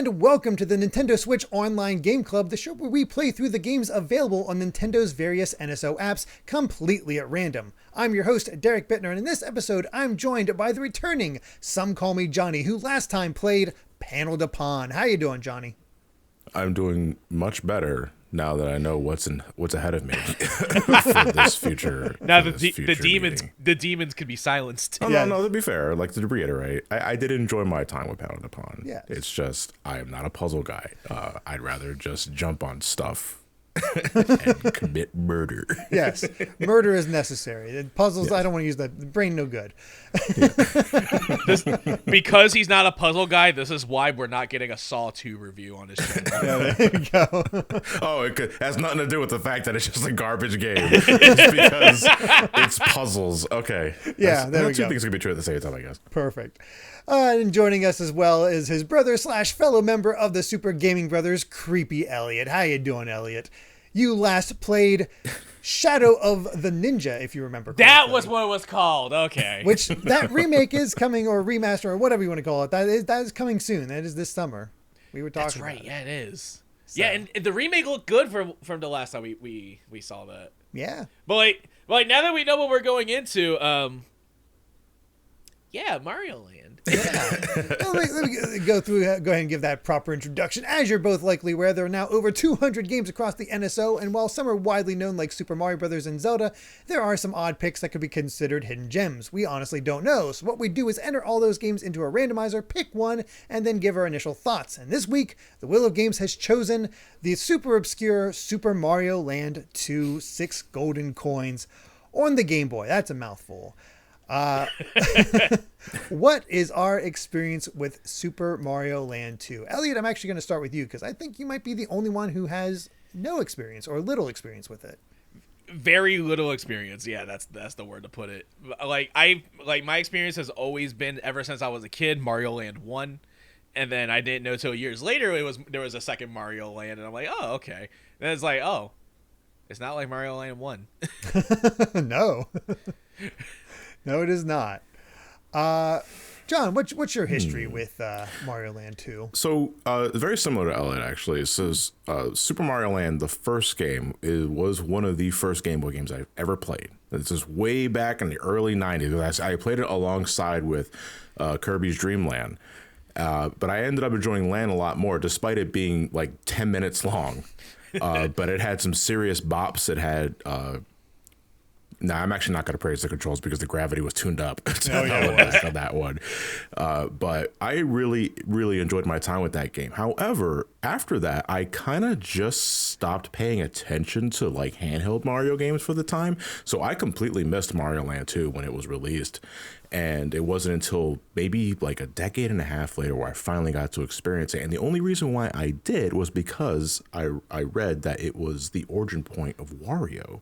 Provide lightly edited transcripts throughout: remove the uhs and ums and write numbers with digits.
and welcome to the Nintendo Switch Online Game Club, the show where we play through the games available on Nintendo's various NSO apps completely at random. I'm your host, Derrick Bittner, and in this episode, I'm joined by the returning Johnny, who last time played Panel Upon. How you doing, Johnny? I'm doing much better now that I know what's ahead of me for this future. Now the demons can be silenced. Oh, no, to be fair, like to reiterate, I did enjoy my time with Panel Upon. Yeah. It's just I am not a puzzle guy. I'd rather just jump on stuff and commit murder. Yes, murder is necessary. The puzzles, yes. I don't want to use that. The brain, no good. Because he's not a puzzle guy, this is why we're not getting a Saw 2 review on his channel. Yeah, there you go. Oh, it has nothing to do with the fact that it's just a garbage game. It's because it's puzzles. Okay. Yeah, there we go. Two things can be true at the same time, I guess. Perfect. And joining us as well is his brother / fellow member of the Super Gaming Brothers, CreepyElliot. How you doing, Elliot? You last played Shadow of the Ninja, if you remember correctly. That was what it was called. Okay. Which that remake is coming, or remaster, or whatever you want to call it. That is coming soon. That is this summer. We were talking. That's right. About Yeah, it is. So. Yeah, and the remake looked good from the last time we saw that. Yeah. But like now that we know what we're going into, Mario Land. Yeah. Well, let me go ahead and give that proper introduction. As you're both likely aware, there are now over 200 games across the NSO, and while some are widely known like Super Mario Bros. And Zelda, there are some odd picks that could be considered hidden gems. We honestly don't know, so what we do is enter all those games into a randomizer, pick one, and then give our initial thoughts. And this week, the Wheel of Games has chosen the super obscure Super Mario Land 2 6 golden coins on the Game Boy. That's a mouthful. What is our experience with Super Mario Land 2? Elliot, I'm actually going to start with you because I think you might be the only one who has no experience or little experience with it. Very little experience. Yeah, that's the word to put it. Like my experience has always been ever since I was a kid, Mario Land 1. And then I didn't know till years later there was a second Mario Land, and I'm like, "Oh, okay." And it's like, "Oh, it's not like Mario Land 1." No. No, it is not. John, what's your history with Mario Land 2? So, very similar to Elliot, actually. It says Super Mario Land, the first game, was one of the first Game Boy games I've ever played. This is way back in the early 90s. I played it alongside with Kirby's Dream Land. But I ended up enjoying Land a lot more, despite it being like 10 minutes long. But it had some serious bops. It had... I'm actually not going to praise the controls because the gravity was tuned up on that one. But I really, really enjoyed my time with that game. However, after that, I kind of just stopped paying attention to like handheld Mario games for the time. So I completely missed Mario Land 2 when it was released. And it wasn't until maybe like a decade and a half later where I finally got to experience it. And the only reason why I did was because I read that it was the origin point of Wario,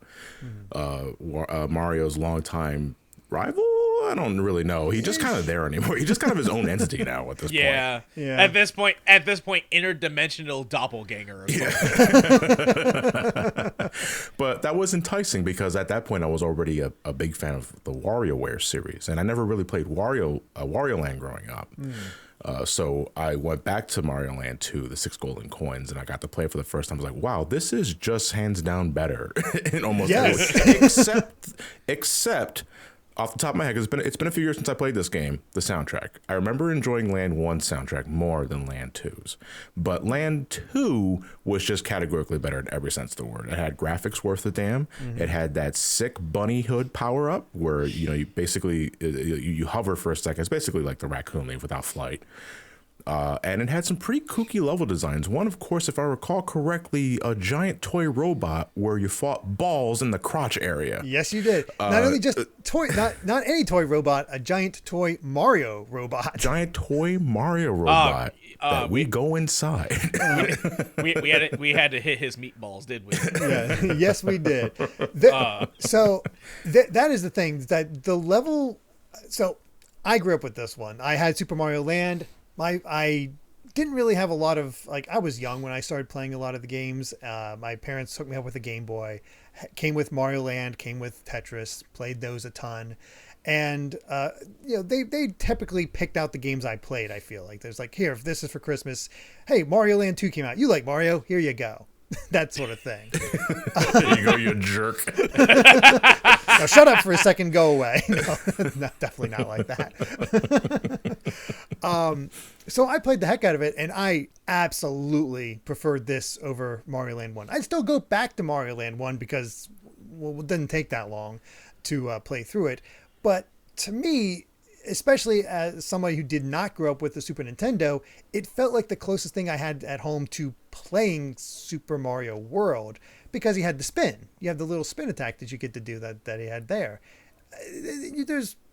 Mario's longtime rival. I don't really know. He's just kind of there anymore. He's just kind of his own entity now at this point. Yeah. At this point, interdimensional doppelganger. But that was enticing because at that point I was already a big fan of the WarioWare series, and I never really played Wario Land growing up. So I went back to Mario Land 2, the 6 golden coins, and I got to play it for the first time. I was like, wow, this is just hands down better in almost every way. Except off the top of my head, because it's been a few years since I played this game, the soundtrack. I remember enjoying Land 1's soundtrack more than Land 2's. But Land 2 was just categorically better in every sense of the word. It had graphics worth a damn. Mm-hmm. It had that sick bunny hood power-up where, you basically you hover for a second. It's basically like the Raccoon Leaf without flight. And it had some pretty kooky level designs. One, of course, if I recall correctly, a giant toy robot where you fought balls in the crotch area. Yes, you did. Not only just toy, not any toy robot, a giant toy Mario robot. Giant toy Mario robot that we go inside. we had to hit his meatballs, did we? Yeah. Yes, we did. So that is the thing, that the level. So I grew up with this one. I had Super Mario Land. I didn't really have a lot of, I was young when I started playing a lot of the games. My parents hooked me up with a Game Boy, came with Mario Land, came with Tetris, played those a ton. And they typically picked out the games I played. I feel like there's like, here, if this is for Christmas, hey, Mario Land 2 came out. You like Mario? Here you go. That sort of thing. There you go, you jerk. Now shut up for a second. Go away. No, definitely not like that. So I played the heck out of it, and I absolutely preferred this over Mario Land 1. I'd still go back to Mario Land 1 because it didn't take that long to play through it. But to me, especially as somebody who did not grow up with the Super Nintendo, it felt like the closest thing I had at home to playing Super Mario World, because he had the spin. You have the little spin attack that you get to do that he had there.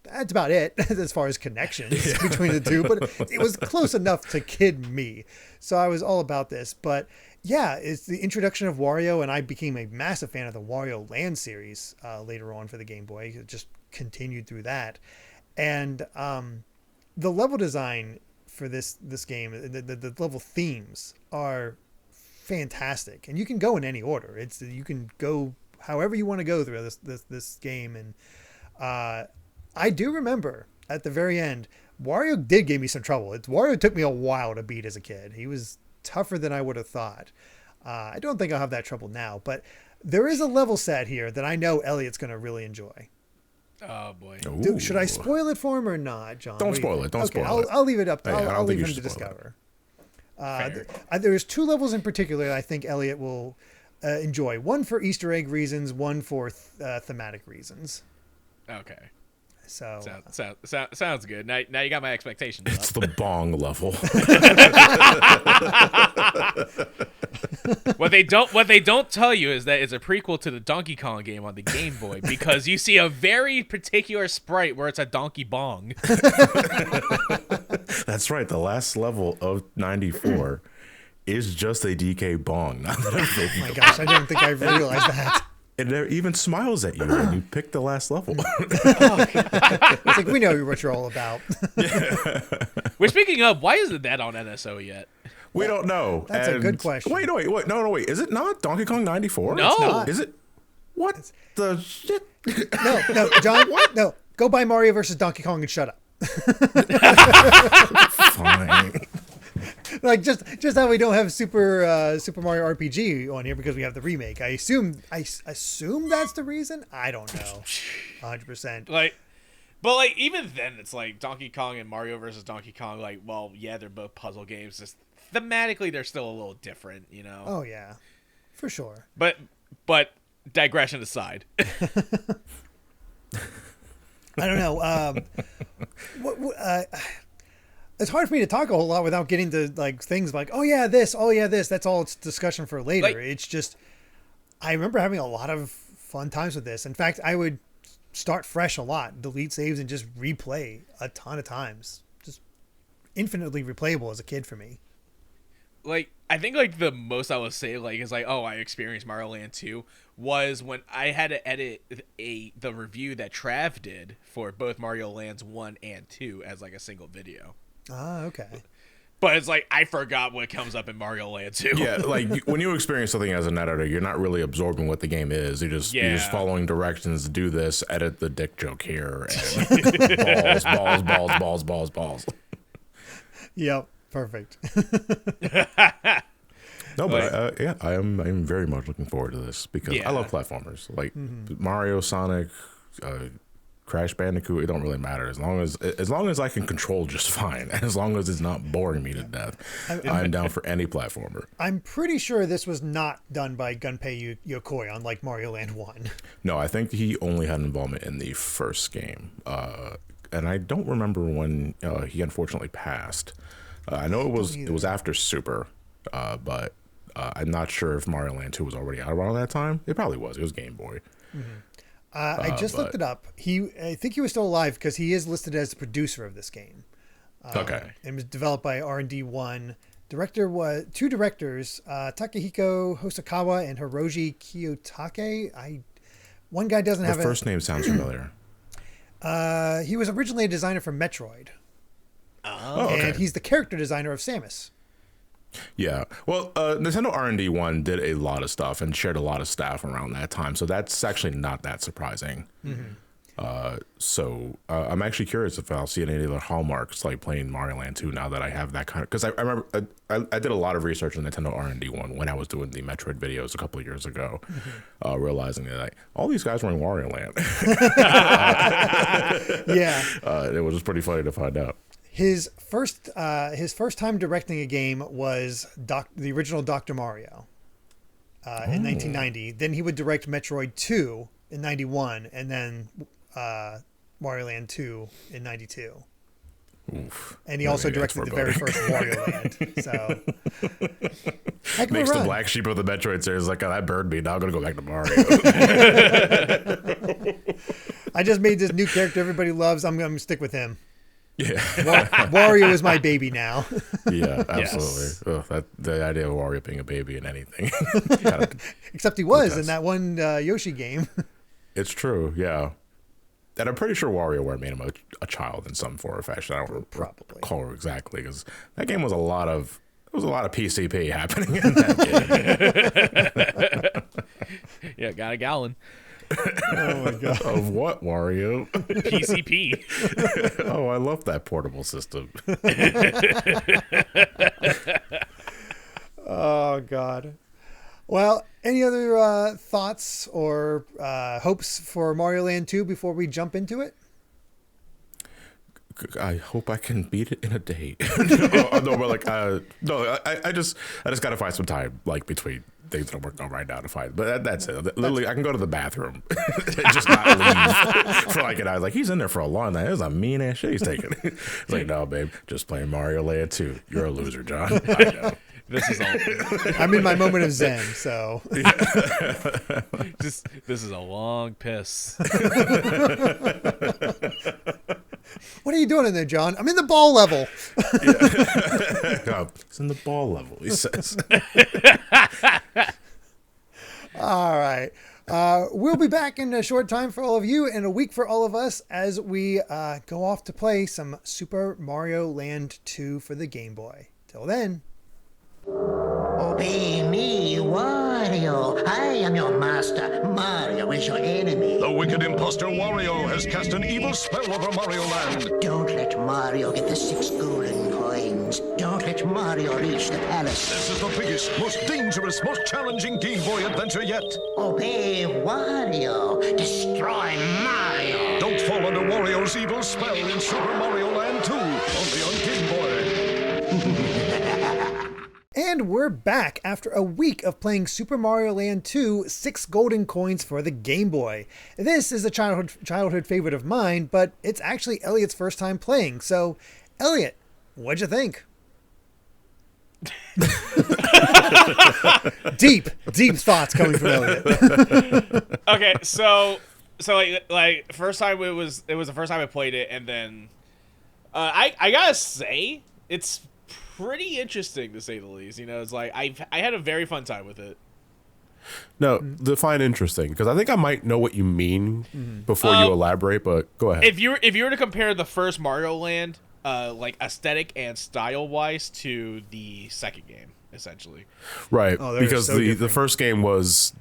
That's about it as far as connections between the two, but it was close enough to kid me. So I was all about this. But yeah, it's the introduction of Wario, and I became a massive fan of the Wario Land series later on for the Game Boy. It just continued through that. And the level design for this game, the level themes are fantastic, and you can go in any order. You can go however you want to go through this game. And I do remember at the very end, Wario did give me some trouble. Wario took me a while to beat as a kid. He was tougher than I would have thought. I don't think I'll have that trouble now, but there is a level set here that I know Elliot's going to really enjoy. Oh boy! Should I spoil it for him or not, John? Don't spoil it. Don't spoil it. I'll leave it up. I'll leave him to discover. There's two levels in particular that I think Elliot will enjoy. One for Easter egg reasons, one for thematic reasons. Okay. So sounds good. Now you got my expectations. It's the bong level. What they don't tell you is that it's a prequel to the Donkey Kong game on the Game Boy, because you see a very particular sprite where it's a donkey bong. That's right. The last level of 94 is just a DK bong. Oh my gosh, I didn't think I realized that. It even smiles at you when you pick the last level. It's like, we know what you're all about. Which, speaking of, why isn't that on NSO yet? We don't know. That's a good question. Wait. No. Is it not Donkey Kong 94? No. It's not. Is it? What the shit? No, John. What? No. Go buy Mario versus Donkey Kong and shut up. Fine. Like just how we don't have Super Mario RPG on here because we have the remake. I assume that's the reason. I don't know. 100%. But even then, it's like Donkey Kong and Mario versus Donkey Kong. Like, well, yeah, they're both puzzle games. Just thematically, they're still a little different, you know. Oh yeah, for sure. But digression aside. I don't know. It's hard for me to talk a whole lot without getting to like things like, oh yeah, this. That's all it's discussion for later. It's just, I remember having a lot of fun times with this. In fact, I would start fresh a lot, delete saves, and just replay a ton of times. Just infinitely replayable as a kid for me. Like, I think like the most I would say like is like, oh, I experienced Mario Land 2 was when I had to edit the review that Trav did for both Mario Lands 1 and 2 as like a single video. Ah, okay. But it's like, I forgot what comes up in Mario Land 2. Yeah, like when you experience something as an editor, you're not really absorbing what the game is. You're just following directions. Do this, edit the dick joke here, and balls. Yep, perfect. No, but I'm very much looking forward to this because I love platformers like Mario, Sonic, Crash Bandicoot. It don't really matter as long as I can control just fine, and as long as it's not boring me to death. I'm down for any platformer. I'm pretty sure this was not done by Gunpei Yokoi, unlike Mario Land 1. No, I think he only had involvement in the first game, and I don't remember when he unfortunately passed. I know it was after Super, but I'm not sure if Mario Land 2 was already out around that time. It probably was. It was Game Boy. Mm-hmm. I just looked it up. I think he was still alive because he is listed as the producer of this game. Okay. It was developed by R&D 1. Director was two directors, Takahiko Hosokawa and Hiroji Kiyotake. One guy doesn't have the first name sounds familiar. He was originally a designer for Metroid. Oh, okay. And he's the character designer of Samus. Yeah. Well, Nintendo R&D 1 did a lot of stuff and shared a lot of staff around that time. So that's actually not that surprising. Mm-hmm. So I'm actually curious if I'll see any other hallmarks like playing Mario Land 2 now that I have that kind of, because I remember I did a lot of research on Nintendo R&D 1 when I was doing the Metroid videos a couple of years ago, realizing that like, all these guys were in Wario Land. It was just pretty funny to find out. His first time directing a game was the original Dr. Mario in 1990. Then he would direct Metroid 2 in 91, and then Wario Land 2 in 92. Oof. And he also directed the very first Wario Land. So makes the black sheep of the Metroid series like, oh, that burned me. Now I'm gonna go back to Mario. I just made this new character everybody loves. I'm gonna stick with him. Yeah, Wario is my baby now. Yeah, absolutely. Yes. The idea of Wario being a baby in anything, except he was in that one Yoshi game. It's true, yeah. And I'm pretty sure WarioWare made him a child in some form or fashion. I don't recall exactly, because that game was a lot of PCP happening in that game. Yeah, got a gallon. Oh my god! Of what, Wario? PCP. Oh, I love that portable system. Oh god. Well, any other thoughts or hopes for Mario Land 2 before we jump into it? I hope I can beat it in a day. I just gotta find some time, like between things that I'm working on right now to find. But that's it. Literally, I can go to the bathroom and just not leave for like an hour. Like, he's in there for a long time. This is a mean ass shit he's taking. It's like, no, babe, just playing Mario Land 2. You're a loser, John. I know. This is all. I'm in my moment of zen, so. This is a long piss. What are you doing in there, John? I'm in the ball level. No, it's in the ball level, he says. All right. We'll be back in a short time for all of you and a week for all of us as we go off to play some Super Mario Land 2 for the Game Boy. Till then. Obey me, Wario. I am your master. Mario is your enemy. The wicked imposter Wario has cast an evil spell over Mario Land. Don't let Mario get the 6 golden coins. Don't let Mario reach the palace. This is the biggest, most dangerous, most challenging Game Boy adventure yet. Obey Wario. Destroy Mario. Don't fall under Wario's evil spell in Super Mario Land 2, only on Game Boy. And we're back after a week of playing Super Mario Land 2, 6 golden coins for the Game Boy. This is a childhood favorite of mine, but it's actually Elliot's first time playing. So, Elliot, what'd you think? Deep thoughts coming from Elliot. Okay, so like first time it was the first time I played it, and then I gotta say it's pretty interesting, to say the least. You know, it's like I had a very fun time with it. No, define interesting, because I think I might know what you mean before you elaborate, but go ahead. If you were to compare the first Mario Land, like aesthetic and style wise, to the second game, essentially. Right, Oh, because so the first game was,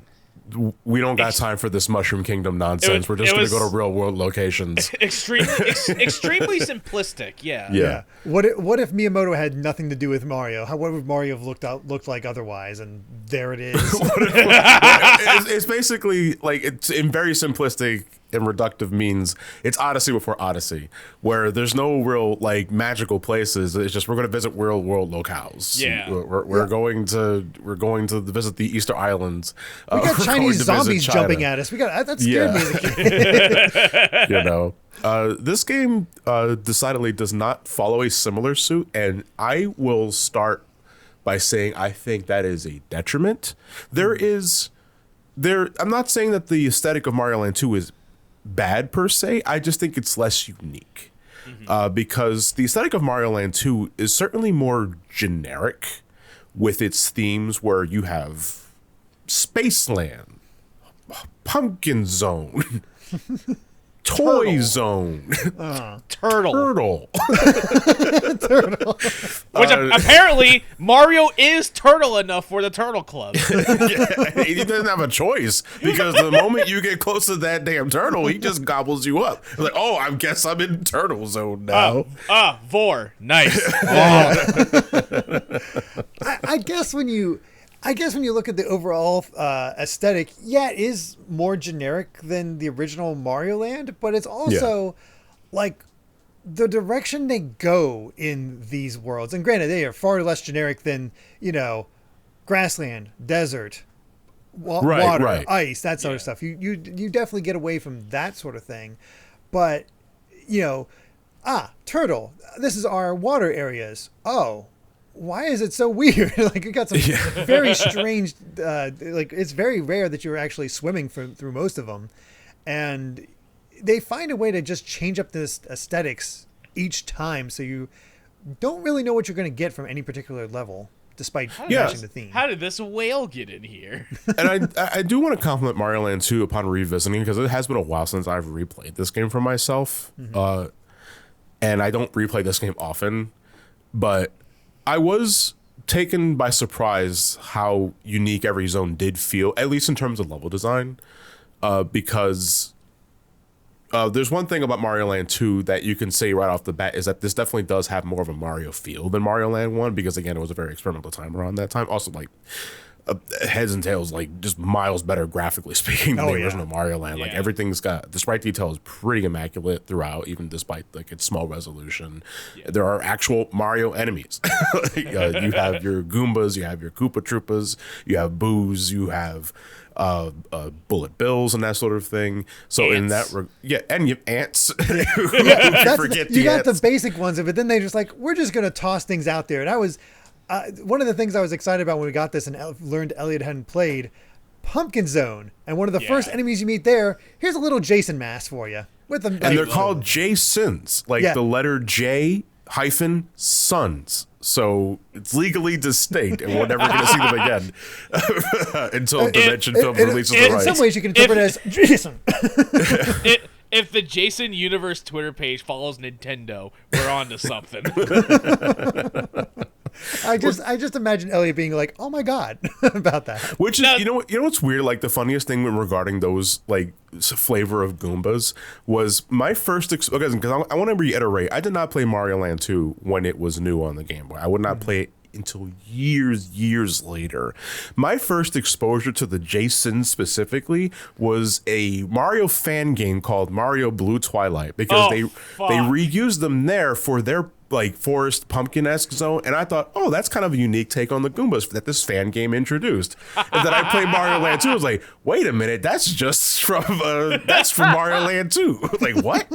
we don't got time for this Mushroom Kingdom nonsense. We're just going to go to real world locations. Extremely simplistic. Yeah. Yeah. What if Miyamoto had nothing to do with Mario? What would Mario have looked like otherwise? And there it is. It's basically like, it's in very simplistic and reductive means it's Odyssey before Odyssey, where there's no real like magical places. It's just we're going to visit real world locales. Yeah. We're going to visit the Easter Islands. We got Chinese zombies jumping at us. That scared me as a kid. You know, this game decidedly does not follow a similar suit, and I will start by saying I think that is a detriment. I'm not saying that the aesthetic of Mario Land 2 is bad per se. I just think it's less unique, because the aesthetic of Mario Land 2 is certainly more generic with its themes, where you have Spaceland, Pumpkin Zone, Toy Zone. Turtle. Turtle. Which apparently Mario is turtle enough for the Turtle Club. Yeah, he doesn't have a choice because the moment you get close to that damn turtle, he just gobbles you up. Like, oh, I guess I'm in Turtle Zone now. Vor. Nice. I guess when you look at the overall aesthetic, yeah, it is more generic than the original Mario Land, but it's also like the direction they go in these worlds. And granted, they are far less generic than, grassland, desert, water, ice, that sort of stuff. You definitely get away from that sort of thing. But, turtle, this is our water areas. Oh, why is it so weird? Like, it got some very strange, it's very rare that you're actually swimming through most of them. And they find a way to just change up this aesthetics each time. So you don't really know what you're going to get from any particular level, despite matching the theme. How did this whale get in here? And I do want to compliment Mario Land 2 upon revisiting, because it has been a while since I've replayed this game for myself. Mm-hmm. And I don't replay this game often, but I was taken by surprise how unique every zone did feel, at least in terms of level design, because there's one thing about Mario Land 2 that you can say right off the bat is that this definitely does have more of a Mario feel than Mario Land 1, because, again, it was a very experimental time around that time. Also, like, heads and tails, like, just miles better graphically speaking than the original Mario Land. Like, everything's got, the sprite detail is pretty immaculate throughout, even despite, like, its small resolution. There are actual Mario enemies. You have your Goombas, you have your Koopa Troopas, you have Boos, you have Bullet Bills and that sort of thing. So ants. In that, and you have ants. You got the basic ones of it. Then they just like, we're just gonna toss things out there. And I was one of the things I was excited about when we got this and learned Elliot hadn't played Pumpkin Zone. And one of the first enemies you meet there, here's a little Jason mask for you. With them, and they're called Jasons, like the letter J hyphen sons. So it's legally distinct, and we're never going to see them again until Dimension Films releases the rights. In some ways, you can interpret it as Jason. If the Jason Universe Twitter page follows Nintendo, we're on to something. I just imagine Elliot being like, "Oh my god," about that. Which is, you know what's weird? Like, the funniest thing regarding those like flavor of Goombas was my first because I want to reiterate, I did not play Mario Land 2 when it was new on the Game Boy. I would not play it until years later. My first exposure to the Jason specifically was a Mario fan game called Mario Blue Twilight, because they reused them there for their like forest pumpkin-esque zone, and I thought, oh, that's kind of a unique take on the Goombas that this fan game introduced. And then I played Mario Land 2. I was like, wait a minute, that's just from Mario Land 2. Like, what?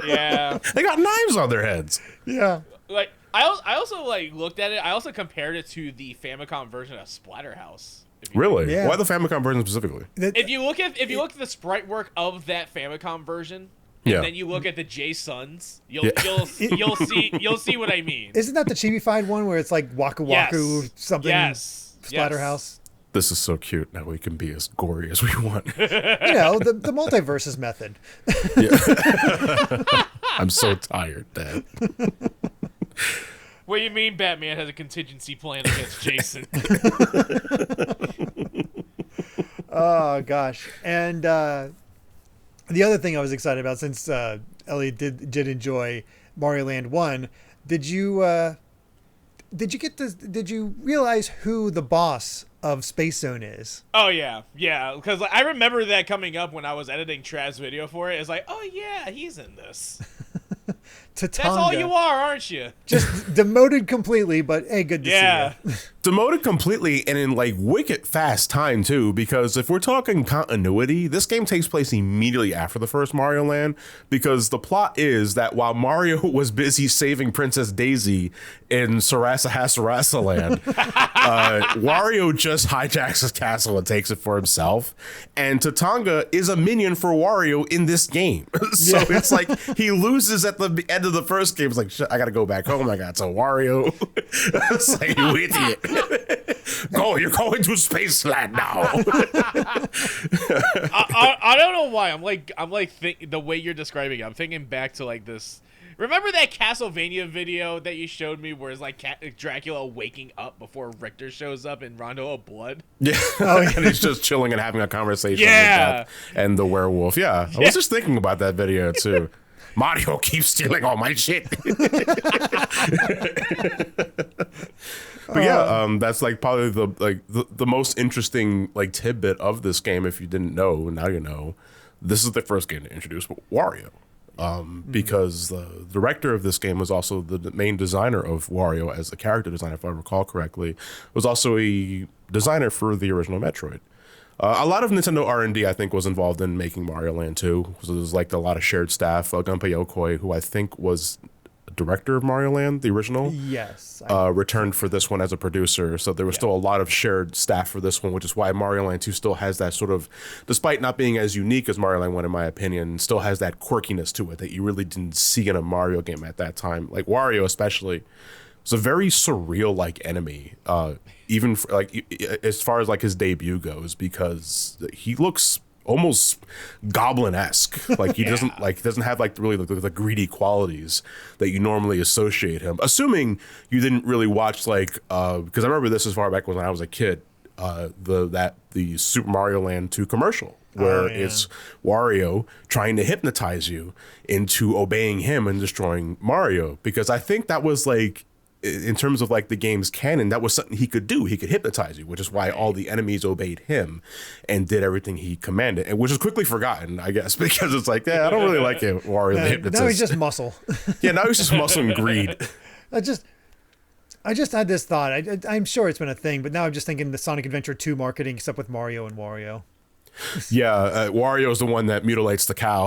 Yeah, they got knives on their heads. Yeah, like I also like looked at it. I also compared it to the Famicom version of Splatterhouse. Really? Yeah. Why the Famicom version specifically? If you look at the sprite work of that Famicom version, and then you look at the J-Sons, you'll see what I mean. Isn't that the chibi-fied one where it's like Waka Waku something? Yes. Splatterhouse. This is so cute. Now we can be as gory as we want. The multiverses method. I'm so tired, Dad. What do you mean Batman has a contingency plan against Jason? Oh, gosh. And the other thing I was excited about, since Elliot did enjoy Mario Land 1, did you realize who the boss of Space Zone is? Oh, yeah. Because I remember that coming up when I was editing Trav's video for it. It's like, oh, yeah, he's in this. Tatonga. That's all you are, aren't you? Just demoted completely, but hey, good to see you. Demoted completely, and in like wicked fast time too, because if we're talking continuity, this game takes place immediately after the first Mario Land, because the plot is that while Mario was busy saving Princess Daisy in Sarasa Land, Wario just hijacks his castle and takes it for himself, and Tatonga is a minion for Wario in this game. So it's like he loses at the end of the first game, it's like, shit, I gotta go back home. I got to Wario. It's like, you idiot. Go, you're going to Spaceland now. I don't know why. The way you're describing it, I'm thinking back to like this. Remember that Castlevania video that you showed me where it's like Dracula waking up before Richter shows up in Rondo of Blood? Yeah. And he's just chilling and having a conversation with Death and the werewolf. Yeah. I was just thinking about that video too. Mario keeps stealing all my shit. But yeah, that's like probably the most interesting like tidbit of this game. If you didn't know, now you know. This is the first game to introduce Wario. Because the director of this game was also the main designer of Wario as the character designer, if I recall correctly, was also a designer for the original Metroid. A lot of Nintendo R&D, I think, was involved in making Mario Land 2. So there was like a lot of shared staff. Gunpei Yokoi, who I think was director of Mario Land, the original, yes, returned for this one as a producer. So there was still a lot of shared staff for this one, which is why Mario Land 2 still has that sort of, despite not being as unique as Mario Land 1, in my opinion, still has that quirkiness to it that you really didn't see in a Mario game at that time. Like Wario especially, was a very surreal like enemy, even for, like as far as like his debut goes, because he looks almost goblin-esque. Like he doesn't have like really the greedy qualities that you normally associate him. Assuming you didn't really watch like because I remember this as far back when I was a kid, the Super Mario Land 2 commercial where it's Wario trying to hypnotize you into obeying him and destroying Mario, because I think that was like, in terms of like the game's canon, that was something he could do. He could hypnotize you, which is why all the enemies obeyed him and did everything he commanded, and which is quickly forgotten, I guess, because it's like, I don't really like it, Wario the hypnotist. Now he's just muscle. Now he's just muscle and greed. I just had this thought. I'm sure it's been a thing, but now I'm just thinking the Sonic Adventure 2 marketing, except with Mario and Wario. Wario is the one that mutilates the cow.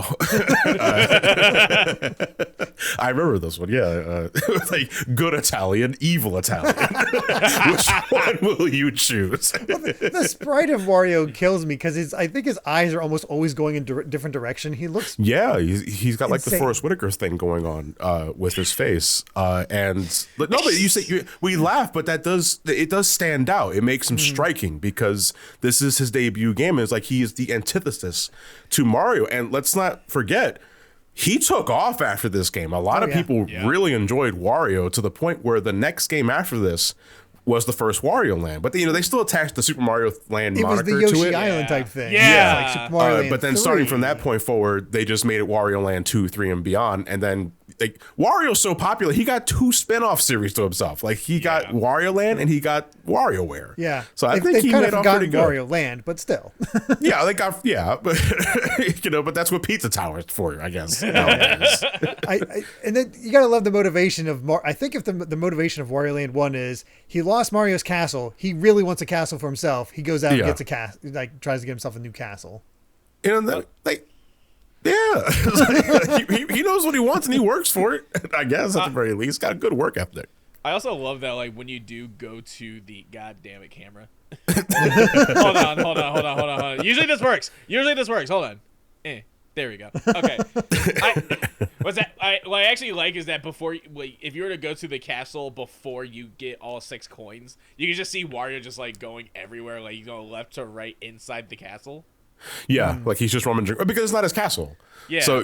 I remember this one. Like good Italian, evil Italian. Which one will you choose? The sprite of Wario kills me because I think his eyes are almost always going in different direction. He looks he's got like insane. the Forrest Whitaker thing going on with his face. But you say we laugh, but it does stand out. It makes him striking because this is his debut game. It's like he is the antithesis to Mario, and let's not forget, he took off after this game. A lot of people really enjoyed Wario to the point where the next game after this was the first Wario Land, but they still attached the Super Mario Land moniker to it. It was the Yoshi Island type thing. Like Super Mario Land but then 3. starting from that point forward, they just made it Wario Land 2, 3, and beyond, and then like Wario's so popular, he got 2 spin-off series to himself. Like he got Wario Land and he got WarioWare. Yeah. So I think he kind made of off pretty good. Wario Land, but still. But but that's what Pizza Tower is for, I guess. And then you gotta love the motivation of I think if the motivation of Wario Land 1 is he lost Mario's castle, he really wants a castle for himself. He goes out and gets a castle, like tries to get himself a new castle. He knows what he wants and he works for it. I guess at the very least, got a good work ethic. I also love that, like, when you do go to the goddamn camera. Hold on. Usually this works. Hold on. There we go. Okay. I actually like is that before, if you were to go to the castle before you get all 6 coins, you can just see Wario just like going everywhere, like you go left to right inside the castle. Yeah, like he's just rummaging because it's not his castle. Yeah. So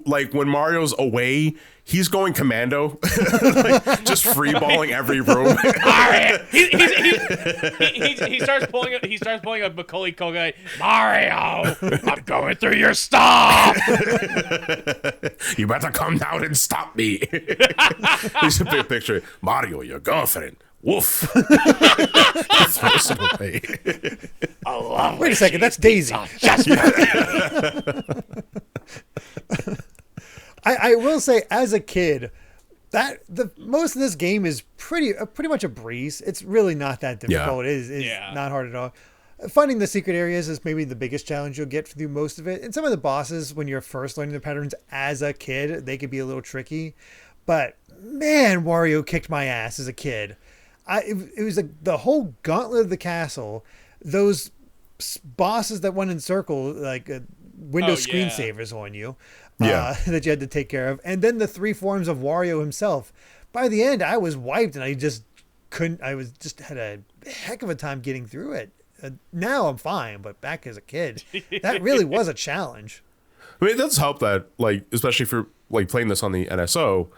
like when Mario's away, he's going commando, like, just freeballing every room. he starts pulling a Macaulay Culkin. Mario, I'm going through your stuff. You better come down and stop me. He's a big picture. Mario, your girlfriend. Woof. Throws it away. Wait a second, that's Daisy. I will say, as a kid, that most of this game is pretty much a breeze. It's really not that difficult. It is not hard at all. Finding the secret areas is maybe the biggest challenge you'll get through most of it. And some of the bosses, when you're first learning the patterns as a kid, they could be a little tricky. But man, Wario kicked my ass as a kid. It was like the whole gauntlet of the castle, those bosses that went in circle, like window screensavers on you. that you had to take care of. And then the 3 forms of Wario himself. By the end, I was wiped and I just couldn't, had a heck of a time getting through it. Now I'm fine, but back as a kid, that really was a challenge. I mean, it does help that, like, especially if you're like playing this on the NSO,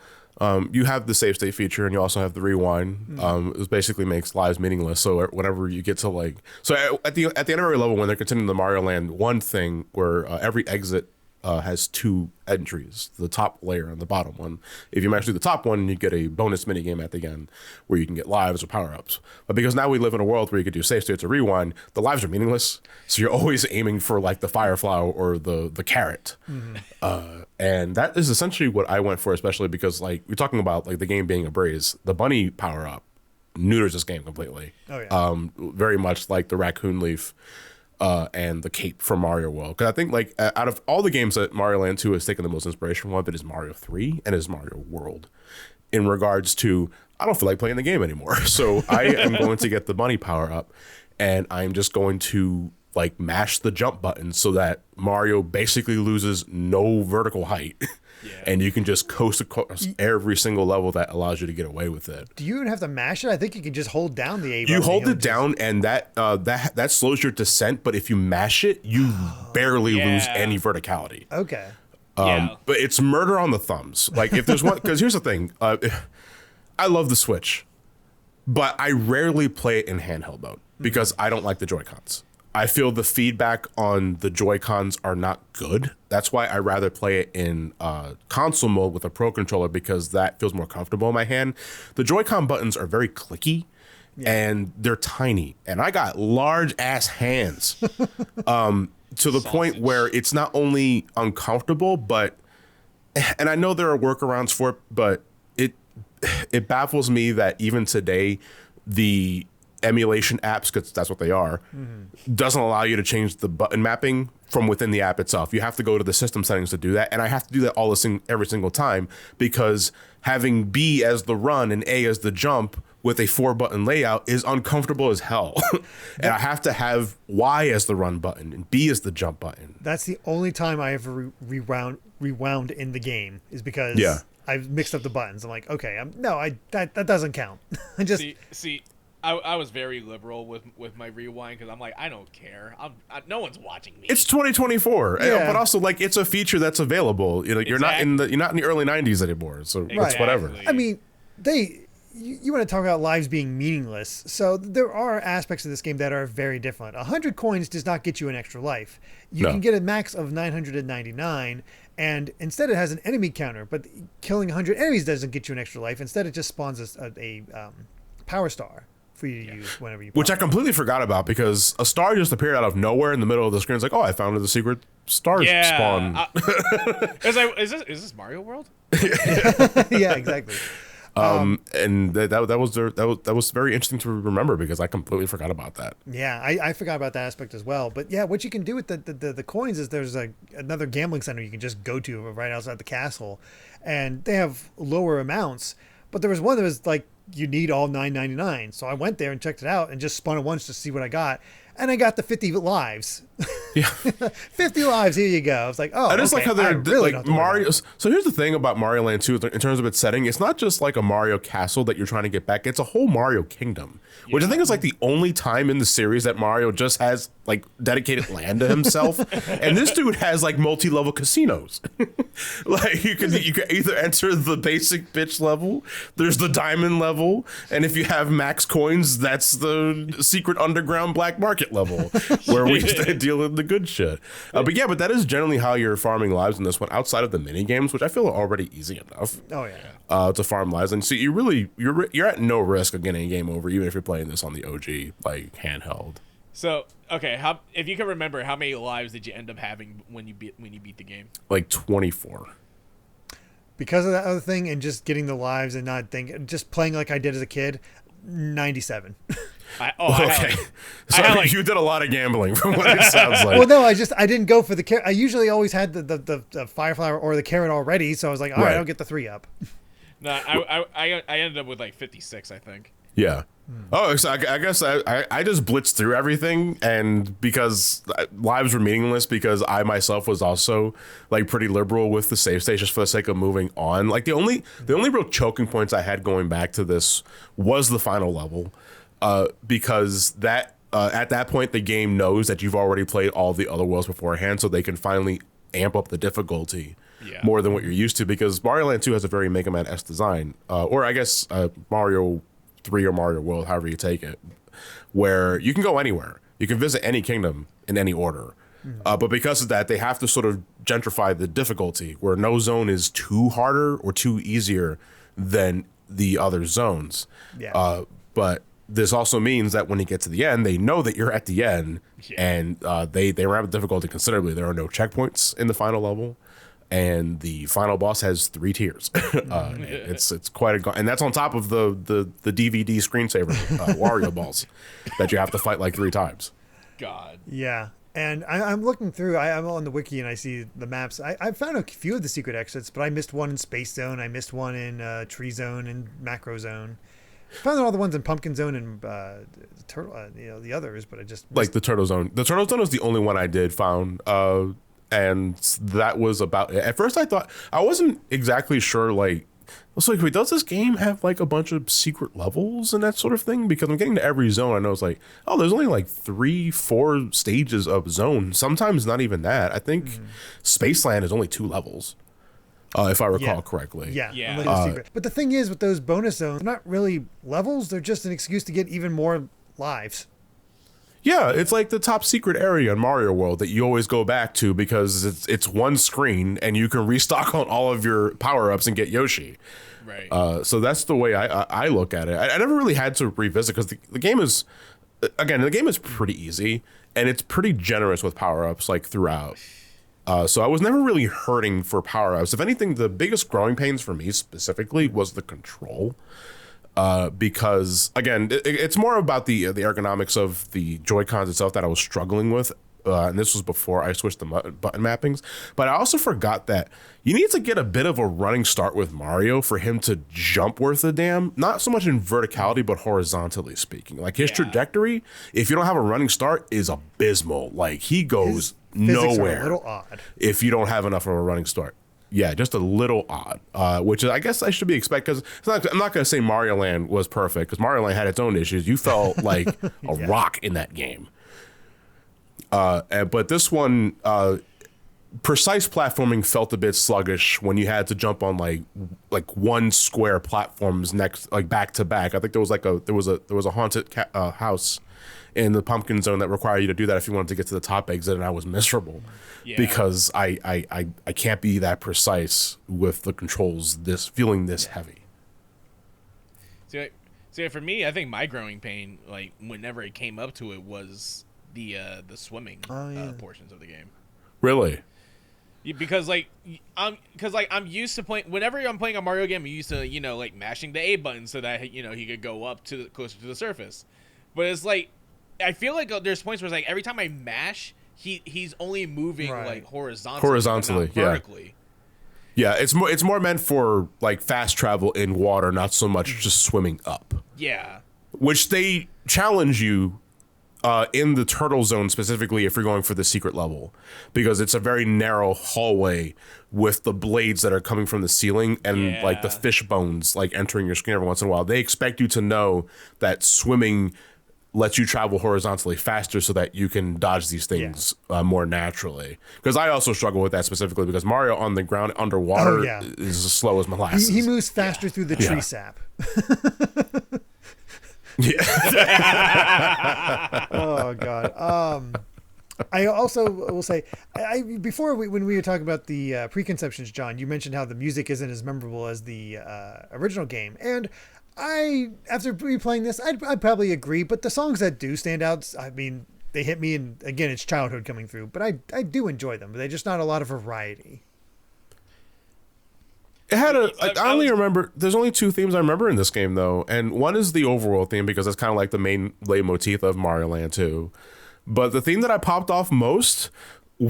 you have the save state feature and you also have the rewind. It basically makes lives meaningless. So whenever you get to like, so at the end of every level, when they're continuing the Mario Land 1 thing, where every exit has 2 entries, the top layer and the bottom one. If you manage to do the top one, you get a bonus mini game at the end where you can get lives or power-ups. But because now we live in a world where you could do save states or rewind, the lives are meaningless. So you're always aiming for like the firefly or the carrot. And that is essentially what I went for, especially because like we're talking about like the game being a breeze. The bunny power-up neuters this game completely. Oh, yeah. Very much like the raccoon leaf. And the cape from Mario World. Because I think, like, out of all the games that Mario Land 2 has taken the most inspiration from, it is Mario 3 and it is Mario World. In regards to, I don't feel like playing the game anymore. So I am going to get the bunny power up and I'm just going to, like, mash the jump button so that Mario basically loses no vertical height. Yeah. And you can just coast across every single level that allows you to get away with it. Do you even have to mash it? I think you can just hold down the A button. You hold it down, and that slows your descent. But if you mash it, you barely lose any verticality. Okay. But it's murder on the thumbs. Like if there's one, because here's the thing, I love the Switch, but I rarely play it in handheld mode because I don't like the Joy-Cons. I feel the feedback on the Joy-Cons are not good. That's why I rather play it in console mode with a Pro Controller because that feels more comfortable in my hand. The Joy-Con buttons are very clicky and they're tiny. And I got large ass hands to the point where it's not only uncomfortable, but, and I know there are workarounds for it, but it baffles me that even today, the emulation apps, because that's what they are, doesn't allow you to change the button mapping from within the app itself. You have to go to the system settings to do that, and I have to do that every single time because having B as the run and A as the jump with a 4-button layout is uncomfortable as hell. And I have to have Y as the run button and B as the jump button. That's the only time I ever rewound in the game is because I've mixed up the buttons. I'm like, okay, that doesn't count. I just see. I was very liberal with my rewind because I'm like, I don't care. No one's watching me. It's 2024, but also like it's a feature that's available. You know, you're not in the early 90s anymore, so it's whatever. I mean, you want to talk about lives being meaningless. So there are aspects of this game that are very different. 100 coins does not get you an extra life. You can get a max of 999, and instead it has an enemy counter. But killing 100 enemies doesn't get you an extra life. Instead, it just spawns a power star for you to use whenever you Which I completely forgot about because a star just appeared out of nowhere in the middle of the screen. It's like, oh, I found the secret star spawn. Is this Mario World? Yeah, exactly. And that was very interesting to remember because I completely forgot about that. Yeah, I forgot about that aspect as well. But yeah, what you can do with the coins is there's another gambling center you can just go to right outside the castle, and they have lower amounts. But there was one that was like, you need all 999. So I went there and checked it out and just spun it once to see what I got. And I got the 50 lives. Yeah. 50 lives, here you go. I was like, oh, I just like how they're really like Mario. So here's the thing about Mario Land 2 in terms of its setting. It's not just like a Mario castle that you're trying to get back. It's a whole Mario kingdom, which I think is like the only time in the series that Mario just has like dedicated land to himself. And this dude has like multi-level casinos. Like you can either enter the basic bitch level, there's the diamond level, and if you have max coins, that's the secret underground black market level where we deal with the good shit. But that is generally how you're farming lives in this one, outside of the mini games, which I feel are already easy enough. Oh yeah. To farm lives, and so you're at no risk of getting a game over, even if you're playing this on the OG like handheld. So okay, if you can remember, how many lives did you end up having when you beat the game? Like 24. Because of that other thing and just getting the lives and not thinking, just playing like I did as a kid, 97. Okay. So you did a lot of gambling from what it sounds like. Well, no, I didn't go for the carrot. I usually always had the firefly or the carrot already, so I was like, all right, I'll get the 3 up. No, I ended up with like 56, I think. Yeah. Oh, so I guess I just blitzed through everything, and because lives were meaningless, because I myself was also like pretty liberal with the save states just for the sake of moving on. Like the only real choking points I had going back to this was the final level, because that at that point the game knows that you've already played all the other worlds beforehand, so they can finally amp up the difficulty more than what you're used to. Because Mario Land 2 has a very Mega Man-esque design, or I guess Mario 3 or Mario World, however you take it, where you can go anywhere. You can visit any kingdom in any order. But because of that, they have to sort of gentrify the difficulty, where no zone is too harder or too easier than the other zones. But this also means that when you get to the end, they know that you're at the end, and they ramp the difficulty considerably. There are no checkpoints in the final level, and the final boss has 3 tiers. It's quite and that's on top of the DVD screensaver Wario balls that you have to fight like 3 times. God. Yeah. And I'm looking through, I'm on the wiki and I see the maps. I found a few of the secret exits, but I missed one in Space Zone. I missed one in Tree Zone and Macro Zone. Found all the ones in Pumpkin Zone and Turtle, the others, but I just missed. Like the Turtle Zone. The Turtle Zone was the only one I did found. And that was about it. At first I thought, I wasn't exactly sure, like, I was like, wait, does this game have like a bunch of secret levels and that sort of thing? Because I'm getting to every zone, I know it's like, oh, there's only like 3-4 stages of zone. Sometimes not even that. I think Spaceland is only 2 levels, if I recall correctly. Yeah. Secret. But the thing is, with those bonus zones, they're not really levels. They're just an excuse to get even more lives. Yeah, it's like the top secret area in Mario World that you always go back to because it's one screen and you can restock on all of your power-ups and get Yoshi. Right. So that's the way I look at it. I never really had to revisit because the game is, again, the game is pretty easy and it's pretty generous with power-ups like throughout. So I was never really hurting for power-ups. If anything, the biggest growing pains for me specifically was the control. Because again, it's more about the ergonomics of the Joy-Cons itself that I was struggling with, and this was before I switched the button mappings. But I also forgot that you need to get a bit of a running start with Mario for him to jump worth a damn. Not so much in verticality, but horizontally speaking. Like his trajectory, if you don't have a running start, is abysmal. Like he goes nowhere. Are a little odd if you don't have enough of a running start. Yeah, just a little odd, which is, I guess I should be expected, because I'm not going to say Mario Land was perfect, because Mario Land had its own issues. You felt like a rock in that game. But this one, precise platforming felt a bit sluggish when you had to jump on like one square platforms next, like back to back. I think there was a haunted house in the Pumpkin Zone that required you to do that if you wanted to get to the top exit, and I was miserable because I can't be that precise with the controls feeling this heavy. So for me, I think my growing pain, like whenever it came up to it, was the swimming portions of the game. Really? Because I'm used to playing, whenever I'm playing a Mario game, I'm used to like mashing the A button so that he could go up closer to the surface. But it's like, I feel like there's points where it's like every time I mash, he's only moving like horizontally, not vertically. Yeah, it's more meant for like fast travel in water, not so much just swimming up. Yeah. Which they challenge you in the Turtle Zone specifically if you're going for the secret level, because it's a very narrow hallway with the blades that are coming from the ceiling and like the fish bones like entering your screen every once in a while. They expect you to know that swimming lets you travel horizontally faster so that you can dodge these things more naturally. Because I also struggle with that specifically because Mario on the ground underwater is as slow as molasses. He moves faster through the tree sap. Oh God. I also will say, before when we were talking about the preconceptions, John, you mentioned how the music isn't as memorable as the original game, and after replaying this, I'd probably agree. But the songs that do stand out, I mean, they hit me, and again, it's childhood coming through. But I do enjoy them. But they're just not a lot of variety. It had I only remember, there's only 2 themes I remember in this game though, and one is the overworld theme because it's kind of like the main leitmotif of Mario Land 2. But the theme that I popped off most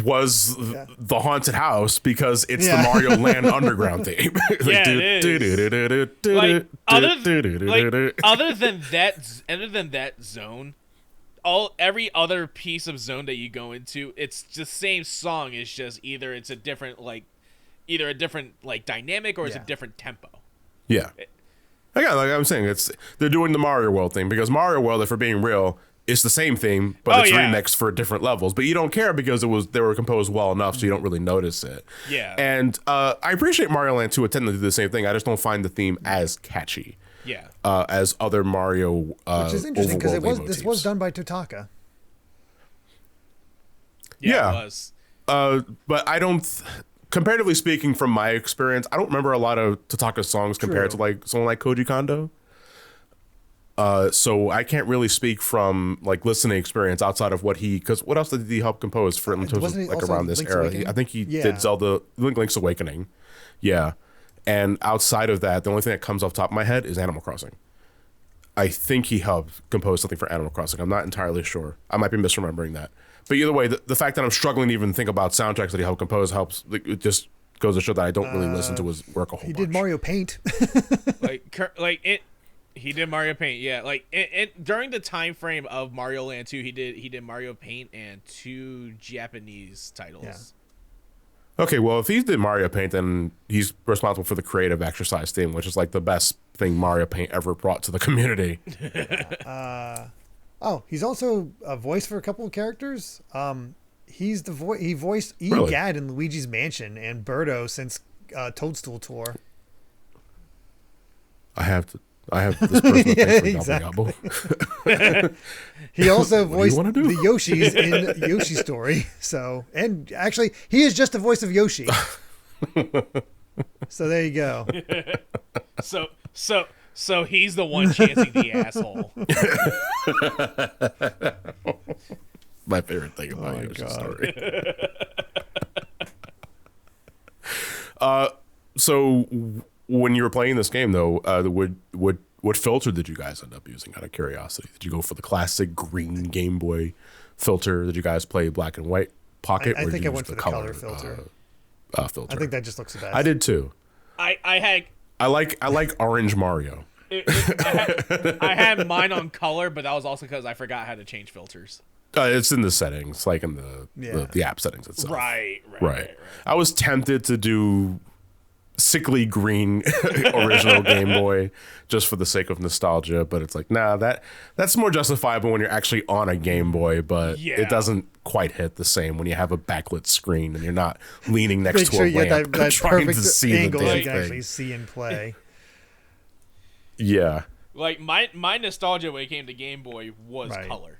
was the haunted house because it's the Mario Land underground theme. Yeah, it is. Other than that zone, every other piece of zone that you go into, it's the same song. It's just either a different dynamic or it's a different tempo. Yeah. Again, like I'm saying, they're doing the Mario World thing because Mario World, if we're being real, it's the same theme, but it's remixed for different levels. But you don't care because they were composed well enough, so you don't really notice it. Yeah. And I appreciate Mario Land 2 attempting to do the same thing. I just don't find the theme as catchy. Yeah. As other Mario. Which is interesting because this teams. was done by Totaka. Yeah. It was. But I don't. Comparatively speaking, from my experience, I don't remember a lot of Totaka's songs compared to like someone like Koji Kondo. So I can't really speak from like listening experience outside of because what else did he help compose for like around this era? I think he did Zelda Link's Awakening. Yeah. And outside of that, the only thing that comes off the top of my head is Animal Crossing. I think he helped compose something for Animal Crossing. I'm not entirely sure. I might be misremembering that. But either way, the fact that I'm struggling to even think about soundtracks that he helped compose helps. It just goes to show that I don't really listen to his work a whole bunch. He did Mario Paint. He did Mario Paint, yeah. Like during the time frame of Mario Land 2, he did Mario Paint and 2 Japanese titles. Yeah. Okay, well, if he did Mario Paint, then he's responsible for the creative exercise theme, which is like the best thing Mario Paint ever brought to the community. He's also a voice for a couple of characters. He voiced Egad in Luigi's Mansion and Birdo since Toadstool Tour. I have this person exactly. He also voiced the Yoshis in Yoshi Story. So, and actually, he is just the voice of Yoshi. So there you go. So he's the one chancing the asshole. My favorite thing about Yoshi Story. So when you were playing this game, though, what filter did you guys end up using? Out of curiosity, did you go for the classic green Game Boy filter? Did you guys play black and white Pocket? I think I went for the color filter. Filter. I think that just looks the best. I did too. I like Orange Mario. I had mine on color, but that was also because I forgot how to change filters. It's in the settings, like in the app settings itself. Right. I was tempted to do sickly green original Game Boy just for the sake of nostalgia, but it's like, nah, that's more justifiable when you're actually on a Game Boy, but it doesn't quite hit the same when you have a backlit screen and you're not leaning next to a lamp that trying to perfect see angle the that damn you can thing. actually see and play. Yeah. Like my nostalgia when it came to Game Boy was color.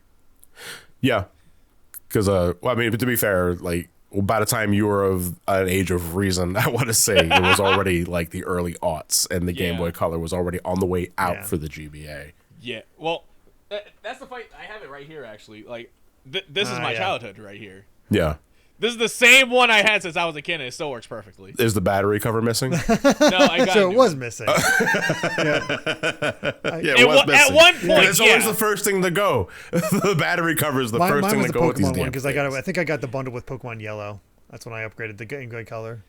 Yeah. Because to be fair, like by the time you were of an age of reason, I want to say it was already like the early aughts, and the Game Boy Color was already on the way out for the GBA. Yeah, well, that's the fight. I have it right here, actually. Like, this is my childhood right here. Yeah. This is the same one I had since I was a kid, and it still works perfectly. Is the battery cover missing? No, I got so it was missing. It was missing. At one point, it's always the first thing to go. The battery cover is the first thing to go with these damn because I think I got the bundle with Pokemon Yellow. That's when I upgraded the Game Boy Color.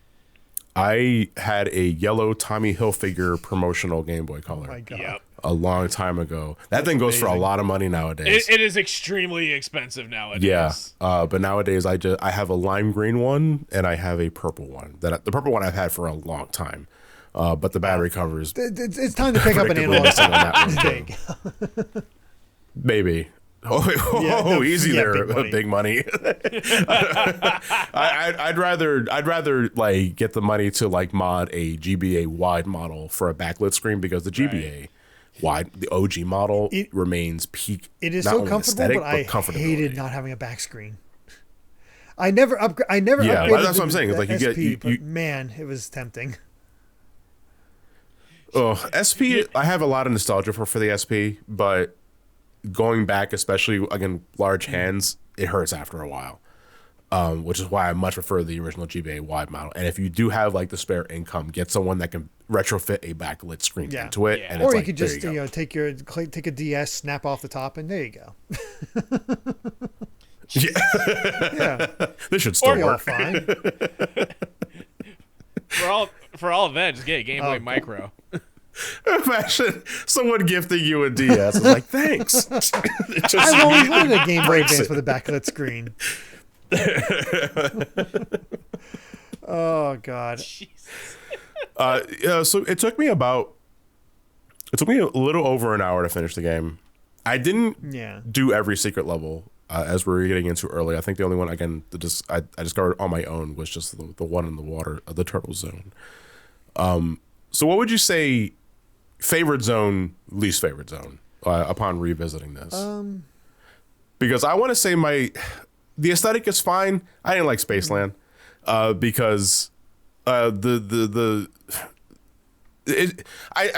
I had a yellow Tommy Hilfiger promotional Game Boy Color. Oh my God. Yep. A long time ago. That thing goes for a lot of money nowadays. It is extremely expensive nowadays. Yeah, but nowadays I have a lime green one and I have a purple one. The purple one I've had for a long time, but the battery covers. It's time to pick up an analog stick on that one. Maybe. Easy there, big money. I'd rather like get the money to like mod a GBA wide model for a backlit screen because the GBA wide, the OG model, remains peak. It is so comfortable, but I hated not having a back screen. I never upgraded. That's what I'm saying. It's like man, it was tempting. SP, I have a lot of nostalgia for the SP, but going back, especially again, large hands, it hurts after a while. Which is why I much prefer the original GBA wide model. And if you do have like the spare income, get someone that can retrofit a backlit screen into it. And or you could just take a DS, snap off the top, and there you go. Yeah, This should still you're all work. fine. For all of that, just get a Game Boy Micro. Imagine someone gifting you a DS. It's like, thanks. I've always wanted a Game Boy Advance with a backlit screen. Oh God. So it took me a little over an hour to finish the game. I didn't do every secret level as we were getting into early. I think the only one I discovered on my own was just the one in the water, the turtle zone. So what would you say favorite zone, least favorite zone upon revisiting this? Because I want to say the aesthetic is fine. I didn't like Spaceland because I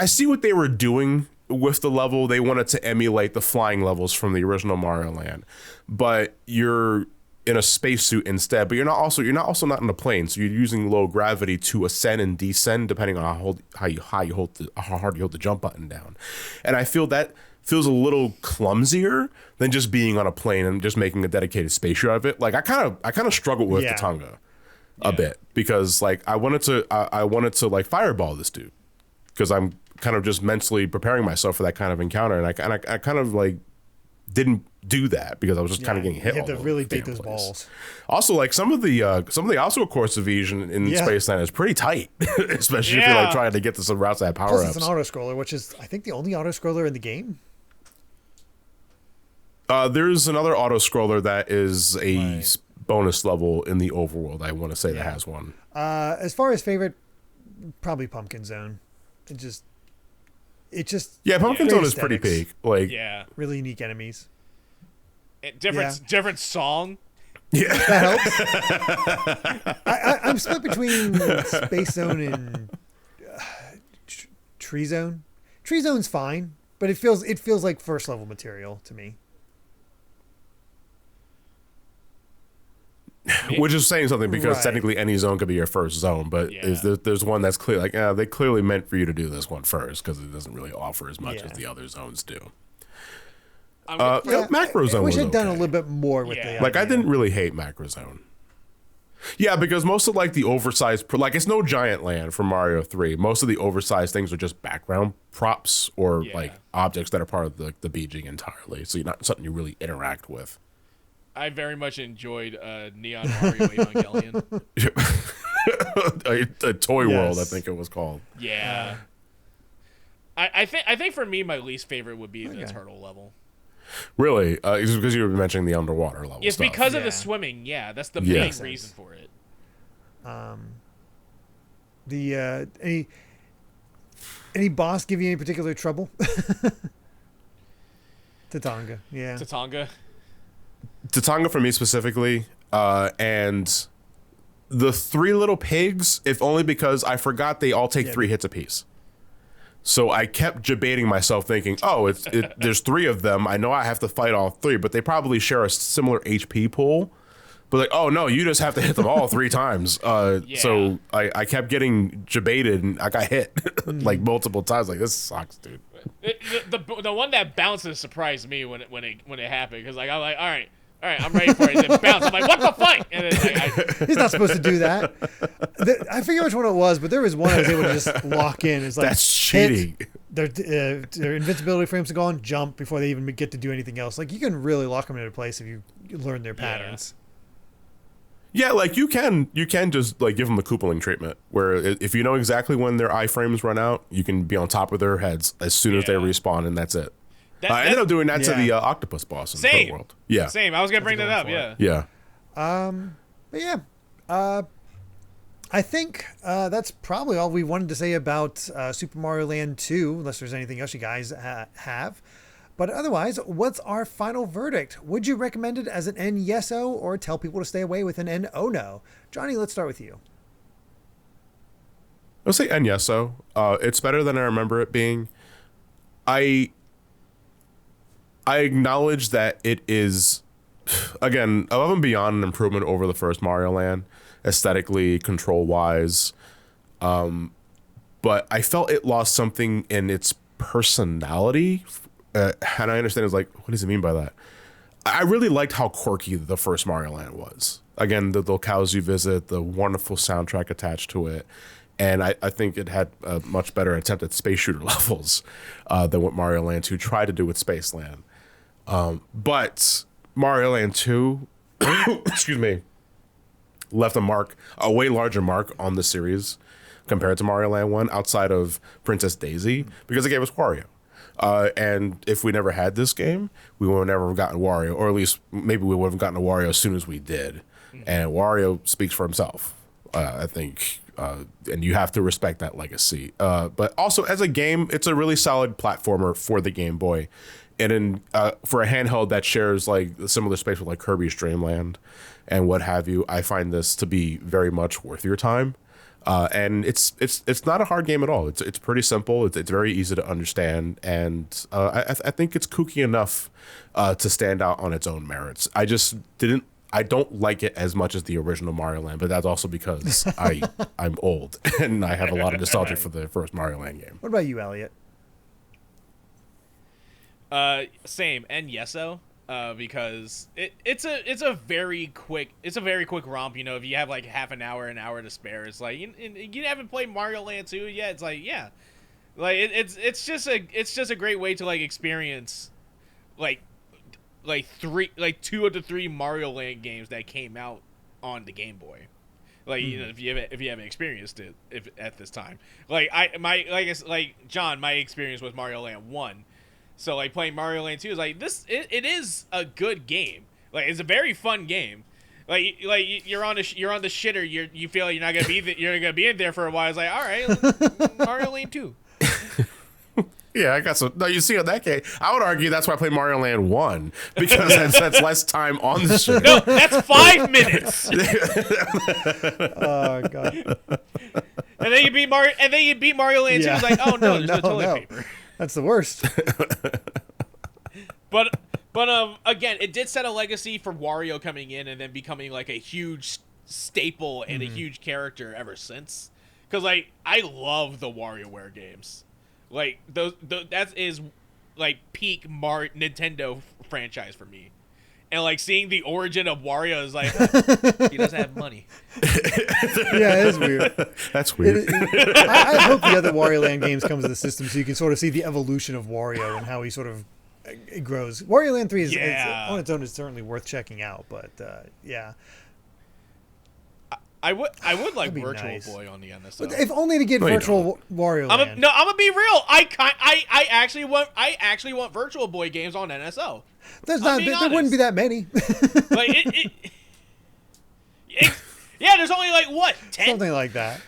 see what they were doing with the level. They wanted to emulate the flying levels from the original Mario Land, but you're in a spacesuit instead. But you're not also not in a plane, so you're using low gravity to ascend and descend depending on how hard you hold the jump button down. And I feel that feels a little clumsier than just being on a plane and just making a dedicated spaceship out of it. Like I kind of struggled with Tatanga a bit because like I wanted to like fireball this dude because I'm kind of just mentally preparing myself for that kind of encounter, and I kind of like didn't do that because I was just kind of getting hit. You had to really beat those place. balls. Also, like some of the obstacle course evasion in Spaceland is pretty tight, especially if you're like trying to get to some routes that have power ups. Plus, it's an auto scroller, which is I think the only auto scroller in the game. There's another auto scroller that is a bonus level in the overworld. I want to say that has one. As far as favorite, probably Pumpkin Zone. It just Pumpkin Zone is pretty peak. Like really unique enemies. Different song. Yeah, that helps. I'm split between Space Zone and Tree Zone. Tree Zone's fine, but it feels like first level material to me. Which is saying something because technically any zone could be your first zone, but there's one that's clear. Like they clearly meant for you to do this one first because it doesn't really offer as much as the other zones do. Macro Zone. I wish was I'd done a okay. little bit more with the Like I didn't really hate Macro Zone. Yeah, because most of like the oversized, like it's no giant land from Mario 3. Most of the oversized things are just background props or like objects that are part of the BG entirely. So you're not something you really interact with. I very much enjoyed Neon Mario Evangelion. a Toy World, I think it was called. Yeah. I think for me, my least favorite would be the turtle level. Really? It's because you were mentioning the underwater level It's stuff. because of the swimming. Yeah, that's the main reason for it. Any boss give you any particular trouble? Tatanga. Yeah. Tatanga for me specifically, and the three little pigs, if only because I forgot they all take 3 hits apiece. So I kept debating myself thinking, there's 3 of them. I know I have to fight all 3, but they probably share a similar HP pool. But like, oh no, you just have to hit them all 3 times. So I kept getting debated and I got hit like multiple times. Like, this sucks, dude. The one that bounces surprised me when it happened because like I'm like, all right, I'm ready for it. Then bounce. I'm like, what the fuck? And then he's not supposed to do that. I forget which one it was, but there was one I was able to just lock in. It's like that's cheating. Their invincibility frames are gone. Jump before they even get to do anything else. Like you can really lock them into place if you learn their patterns. Yeah, like you can just like give them the coupoling treatment, where if you know exactly when their iframes run out, you can be on top of their heads as soon as they respawn, and that's it. I ended up doing that to the octopus boss in the world. Yeah, same. I was gonna bring that up. Yeah. But yeah. I think that's probably all we wanted to say about Super Mario Land 2, unless there's anything else you guys have. But otherwise, what's our final verdict? Would you recommend it as an NSO or tell people to stay away with an NO? Johnny, let's start with you. I'll say NSO. It's better than I remember it being. I acknowledge that it is, again, above and beyond an improvement over the first Mario Land, aesthetically, control-wise. But I felt it lost something in its personality. And I understand it's like, what does it mean by that? I really liked how quirky the first Mario Land was. Again, the locales you visit, the wonderful soundtrack attached to it. And I think it had a much better attempt at space shooter levels than what Mario Land 2 tried to do with Space Land. But Mario Land 2, excuse me, left a way larger mark on the series compared to Mario Land 1 outside of Princess Daisy because it gave us Wario. And if we never had this game, we would have never gotten Wario, or at least maybe we would have gotten a Wario as soon as we did. And Wario speaks for himself, I think. And you have to respect that legacy. But also, as a game, it's a really solid platformer for the Game Boy. And for a handheld that shares like similar space with like Kirby's Dream Land and what have you, I find this to be very much worth your time. And it's not a hard game at all. It's pretty simple. It's very easy to understand, and I think it's kooky enough to stand out on its own merits. I don't like it as much as the original Mario Land, but that's also because I'm old and I have a lot of nostalgia for the first Mario Land game. What about you, Elliot? Same, and yeso. Because it's a very quick romp. You know, if you have like half an hour to spare, it's like you haven't played Mario Land 2 yet. It's like, yeah, like it's just a great way to like experience like 2 of the 3 Mario Land games that came out on the Game Boy. Like, you know, if you haven't experienced it at this time, like John, my experience with Mario Land 1. So, like, playing Mario Land 2 is like this. It is a good game. Like, it's a very fun game. Like you're on the shitter. You feel like you're not gonna be in there for a while. It's like, all right, Mario Land 2. Yeah, I got some. No, you see on that game, I would argue that's why I play Mario Land 1 because that's less time on the shitter. No, that's 5 minutes. Oh god. And then you beat Mario Land 2. It's like, oh no, there's no toilet paper. That's the worst. But again, it did set a legacy for Wario coming in and then becoming like a huge staple and a huge character ever since. Because like I love the WarioWare games, like that is like peak Nintendo franchise for me. And like seeing the origin of Wario is like he doesn't have money. Yeah, it is weird. That's weird. I hope the other Wario Land games come to the system so you can sort of see the evolution of Wario and how he sort of it grows. Wario Land 3 is on its own is certainly worth checking out, but yeah. I would like Virtual Boy on the NSO. If only to get Virtual Wario Land. I'm gonna be real. I actually want Virtual Boy games on NSO. There wouldn't be that many. Like yeah, there's only like what 10? Something like that.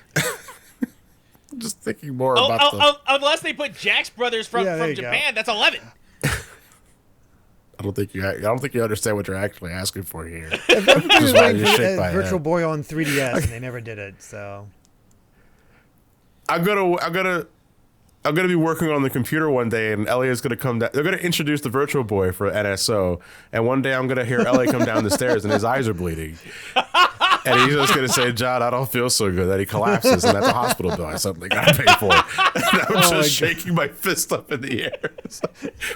I'm just thinking more about unless they put Jax Brothers from Japan. That's 11. I don't think you understand what you're actually asking for here. Everybody's waiting for Virtual Boy on 3DS, and they never did it. So I'm gonna be working on the computer one day, and Elliot's gonna come down. They're gonna introduce the Virtual Boy for NSO, and one day I'm gonna hear Elliot come down the stairs, and his eyes are bleeding. And he's just going to say, John, I don't feel so good. That he collapses, and that's a hospital bill I suddenly got to pay for. And I'm just shaking my fist up in the air.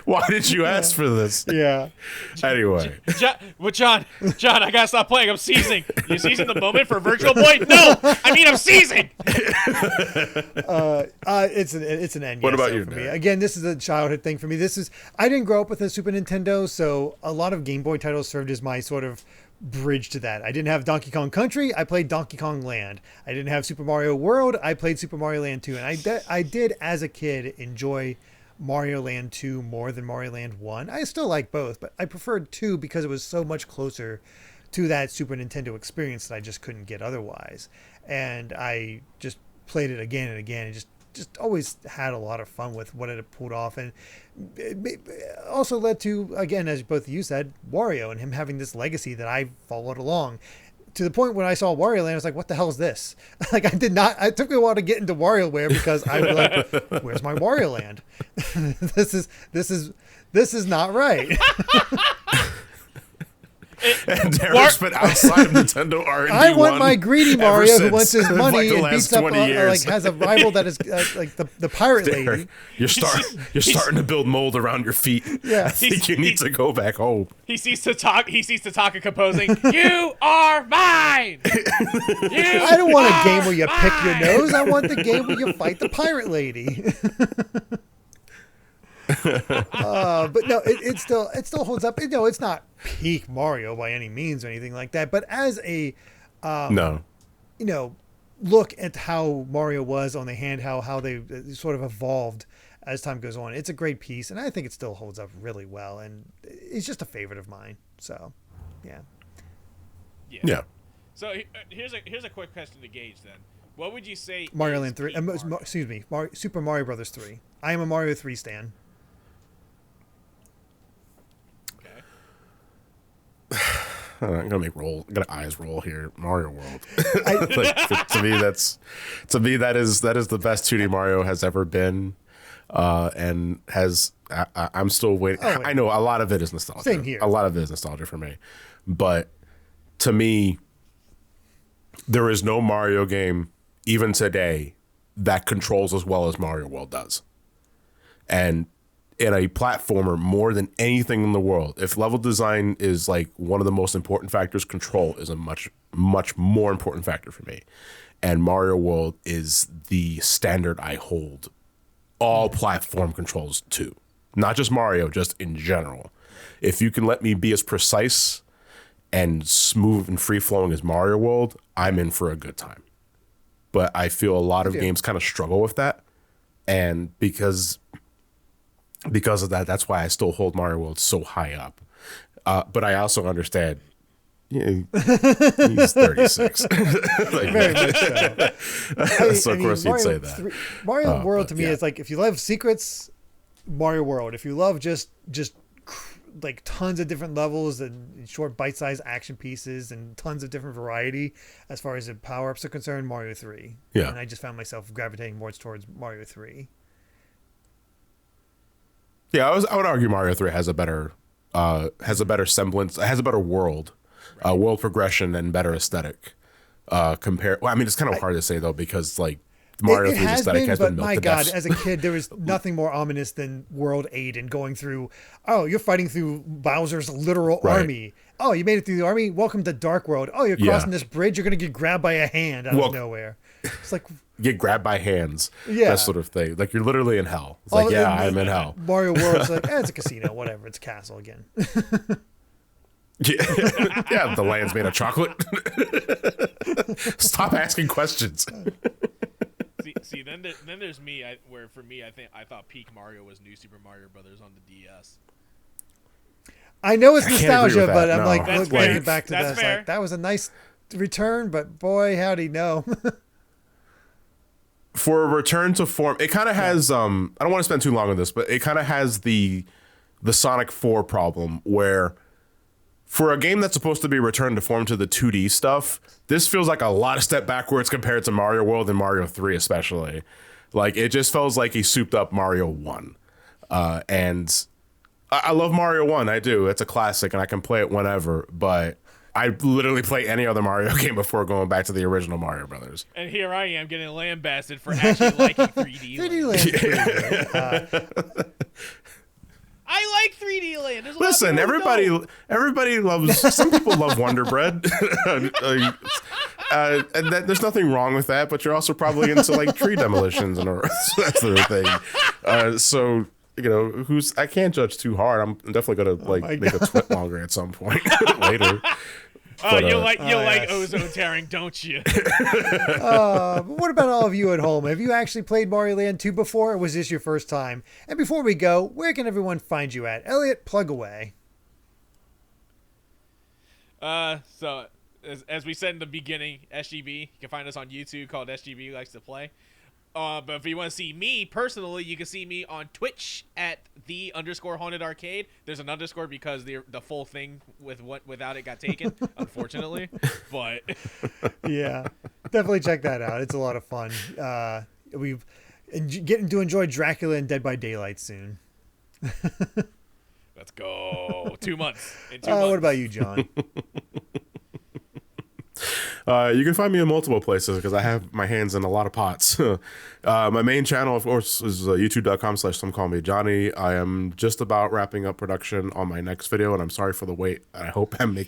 Why did you ask for this? Yeah. Anyway. John, I got to stop playing. I'm seizing. You seizing the moment for Virtual Boy? No! I mean, I'm seizing! It's an end. What about you, for me? Again, this is a childhood thing for me. I didn't grow up with a Super Nintendo, so a lot of Game Boy titles served as my sort of bridge to that. I didn't have Donkey Kong Country. I played Donkey Kong Land. I didn't have Super Mario World. I played Super Mario Land 2. And I did, as a kid, enjoy Mario Land 2 more than Mario Land 1. I still like both, but I preferred 2 because it was so much closer to that Super Nintendo experience that I just couldn't get otherwise. And I just played it again and again and just always had a lot of fun with what it had pulled off. And it also led to, again, as both of you said, Wario and him having this legacy that I followed along to the point when I saw Wario Land, I was like, what the hell is this? Like, it took me a while to get into WarioWare because I was like, where's my Wario Land? This is not right. and Derrick's been outside of Nintendo R&D. I want my greedy Mario who since, wants his money like, the and last beats up 20 years. like has a rival that is like the pirate lady. Derrick, you're starting to build mold around your feet. Yeah. I think you need to go back home. He sees Tataka composing. You are mine. I don't want a game where you pick your nose. I want the game where you fight the pirate lady. But no, it still holds up. It's not peak Mario by any means or anything like that. But as a No. Look at how Mario was on the handheld, how they sort of evolved as time goes on. It's a great piece, and I think it still holds up really well. And it's just a favorite of mine. So, yeah. Yeah. So here's a quick question to gauge then. What would you say? Mario is Land 3. peak Mario? Excuse me. Super Mario Brothers 3. I am a Mario 3 stan. I'm gonna got eyes roll here. Mario World. To me that is the best 2D Mario has ever been, and has. I'm still waiting. Oh, wait. I know a lot of it is nostalgia. Same here. A lot of it is nostalgia for me, but to me, there is no Mario game even today that controls as well as Mario World does, and in a platformer more than anything in the world. If level design is like one of the most important factors, control is a much, much more important factor for me. And Mario World is the standard I hold all platform controls to. Not just Mario, just in general. If you can let me be as precise and smooth and free-flowing as Mario World, I'm in for a good time. But I feel a lot of games kind of struggle with that. And because of that, that's why I still hold Mario World so high up. But I also understand, he's 36. Very much so. So of course you'd say that. Mario World to me is like, if you love secrets, Mario World. If you love just like tons of different levels and short bite-sized action pieces and tons of different variety as far as the power-ups are concerned, Mario 3. Yeah. And I just found myself gravitating more towards Mario 3. Yeah, I would argue Mario 3 has a better semblance, has a better world, world progression and better aesthetic. Well, I mean, it's kind of hard to say though, because like Mario 3's aesthetic has been milked my to God, death. as a kid, there was nothing more ominous than World 8 and going through, oh, you're fighting through Bowser's literal army. Oh, you made it through the army? Welcome to Dark World. Oh, you're crossing this bridge? You're going to get grabbed by a hand out of nowhere. It's like... Get grabbed by hands, Yeah. that sort of thing. Like you're literally in hell. It's like, I'm in hell. Mario World's like, it's a casino, whatever. It's a castle again. Yeah, the land's made of chocolate. Stop asking questions. See, then there's me. Where for me, I thought peak Mario was New Super Mario Brothers on the DS. I know it's I can't agree nostalgia, with that, but I'm no. like, That's looking fair. back to That's this, fair. like, that was a nice return, but boy, howdy, no. For a return to form, it kind of has I don't want to spend too long on this, but it kind of has the Sonic 4 problem where for a game that's supposed to be returned to form to the 2D stuff, this feels like a lot of step backwards compared to Mario World and Mario 3 especially. Like it just feels like he souped up Mario 1. And I love Mario 1, I do. It's a classic and I can play it whenever, but I literally play any other Mario game before going back to the original Mario Brothers. And here I am getting lambasted for actually liking 3D Land. 3D Land's pretty good. I like 3D Land. There's a lot of Listen, people who don't. everybody loves. Some people love Wonder Bread, and there's nothing wrong with that. But you're also probably into like tree demolitions and that sort of thing. So you know, I can't judge too hard. I'm definitely gonna make a twit longer at some point later. Oh, you'll like yes. ozone tearing, don't you? But what about all of you at home? Have you actually played Mario Land 2 before, or was this your first time? And before we go, where can everyone find you at? Elliot, plug away. So as we said in the beginning, SGB, you can find us on YouTube called SGB Likes to Play. But if you want to see me personally, you can see me on Twitch at _haunted arcade. There's an underscore because the full thing without it got taken, unfortunately. But Yeah, definitely check that out. It's a lot of fun. We've getting to enjoy Dracula and Dead by Daylight soon. Let's go. 2 months. In 2 months. What about you, John? You can find me in multiple places because I have my hands in a lot of pots. My main channel, of course, is youtube.com/SomeCallMeJohnny. I am just about wrapping up production on my next video, and I'm sorry for the wait. I hope I made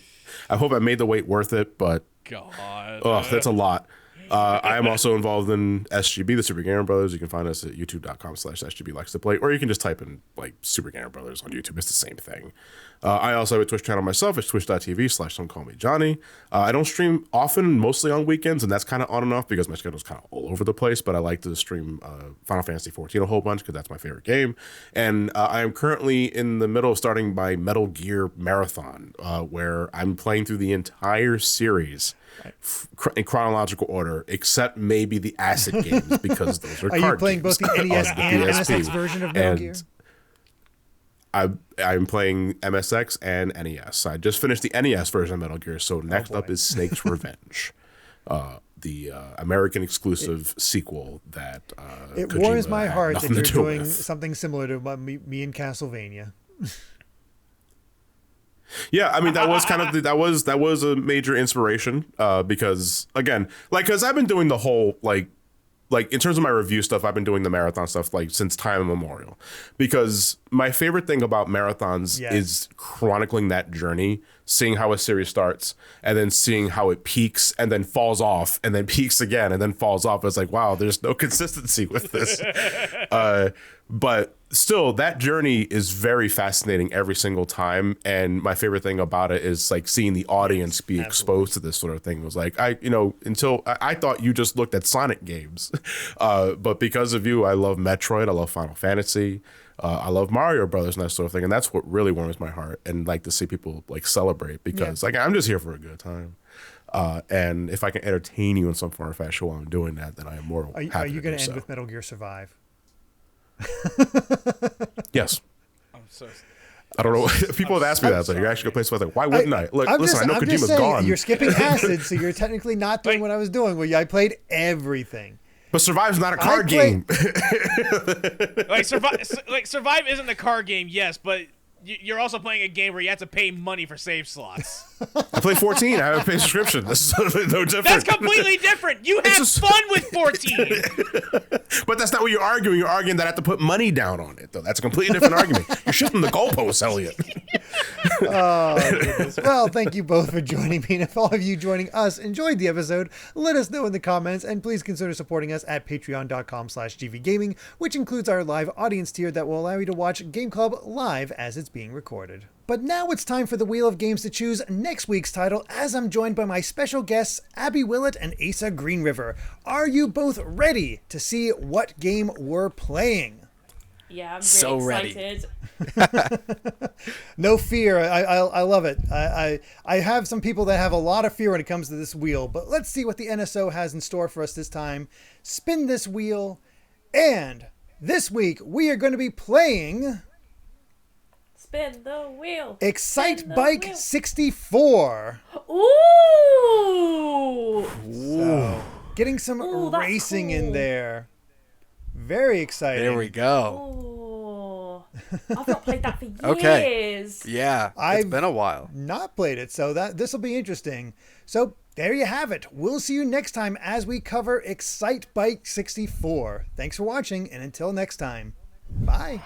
the wait worth it, but God. that's a lot. I am also involved in SGB, the Super Gamer Brothers. You can find us at youtube.com/SGB likes to play, or you can just type in like Super Gamer Brothers on YouTube. It's the same thing. I also have a Twitch channel myself. It's twitch.tv/SomeCallMeJohnny. I don't stream often, mostly on weekends, and that's kind of on and off because my schedule's kind of all over the place, but I like to stream Final Fantasy XIV a whole bunch because that's my favorite game. And I am currently in the middle of starting my Metal Gear marathon, where I'm playing through the entire series in chronological order, except maybe the Acid games because those are Are card you playing games both the NES on and PSP. MSX version of Metal Gear? I'm playing MSX and NES. I just finished the NES version of Metal Gear, so next up is Snake's Revenge, the American exclusive sequel that It Kojima warms my had heart that nothing to you're do doing with. something similar to me in Castlevania. Yeah, I mean that was kind of that was a major inspiration because again, because I've been doing the whole like in terms of my review stuff, I've been doing the marathon stuff like since time immemorial. Because my favorite thing about marathons is chronicling that journey, seeing how a series starts, and then seeing how it peaks and then falls off, and then peaks again and then falls off. It's like, wow, there's no consistency with this. But still, that journey is very fascinating every single time. And my favorite thing about it is like seeing the audience be exposed to this sort of thing. It was like, until I thought you just looked at Sonic games. But because of you, I love Metroid. I love Final Fantasy. I love Mario Brothers and that sort of thing. And that's what really warms my heart. And like to see people like celebrate because like I'm just here for a good time. And if I can entertain you in some form or fashion while I'm doing that, then I am more happy. Are you going to to do end so. with Metal Gear Survive? Yes. I'm so I don't know. People have asked me that. It's like, you're actually going to play something. Why wouldn't I? Look, listen, I know I'm just Kojima's saying, gone. You're skipping Acid, so you're technically not doing what I was doing. Well, I played everything. But Survive's not a card game. Survive isn't a card game, yes, but you're also playing a game where you have to pay money for save slots. I play 14. I have a paid subscription. This is no different. That's completely different. You have fun with 14. But that's not what you're arguing. You're arguing that I have to put money down on it, though. That's a completely different argument. You're shifting the goalposts, Elliot. Oh, goodness. Well, thank you both for joining me. And if all of you joining us enjoyed the episode, let us know in the comments. And please consider supporting us at patreon.com/gvgaming, which includes our live audience tier that will allow you to watch Game Club live as it's being recorded. But now it's time for the Wheel of Games to choose next week's title, as I'm joined by my special guests, Abby Willett and Asa Greenriver. Are you both ready to see what game we're playing? Yeah, I'm so really ready. excited. No fear. I love it. I have some people that have a lot of fear when it comes to this wheel, but let's see what the NSO has in store for us this time. Spin this wheel, and this week we are going to be playing Spin the wheel. Excite Spin the Bike wheel. 64. Ooh! So, getting some Ooh, that's racing in cool. there. Very exciting. There we go. Ooh. I've not played that for years. Okay. Yeah, it's I've been a while. Not played it, so this will be interesting. So there you have it. We'll see you next time as we cover Excite Bike 64. Thanks for watching, and until next time, bye.